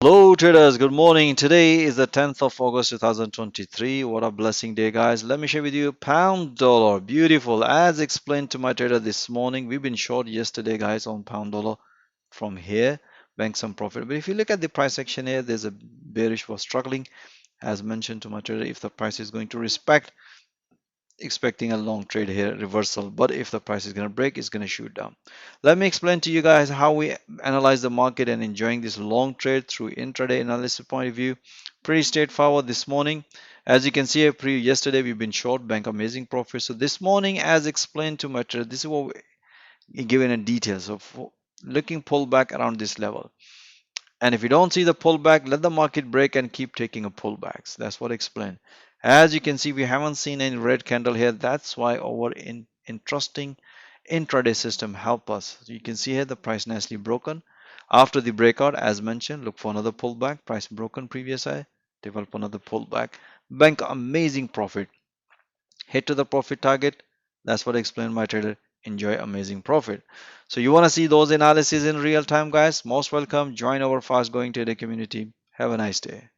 Hello traders, good morning. Today is the 10th of August 2023. What a blessing day, guys. Let me share with you pound dollar. Beautiful. As explained to my trader this morning, we've been short yesterday, guys, on pound dollar from here. Bank some profit. But if you look at the price action here, there's a bearish was struggling. As mentioned to my trader, if the price is going to respect, expecting a long trade here reversal, but if the price is going to break, it's going to shoot down. Let me explain to you guys how we analyze the market and enjoying this long trade through intraday analysis point of view. Pretty straightforward this morning. As you can see, yesterday we've been short, bank amazing profit. So this morning, as explained to my trader, this is what we given in details of looking pullback around this level. And if you don't see the pullback, let the market break and keep taking a pullbacks. That's what I explained. As you can see, we haven't seen any red candle here. That's why our interesting intraday system help us. So you can see here the price nicely broken. After the breakout, as mentioned, look for another pullback. Price broken previous high, develop another pullback. Bank amazing profit. Hit to the profit target. That's what I explained my trader. Enjoy amazing profit. So you want to see those analyses in real time, guys? Most welcome. Join our fast growing trader community. Have a nice day.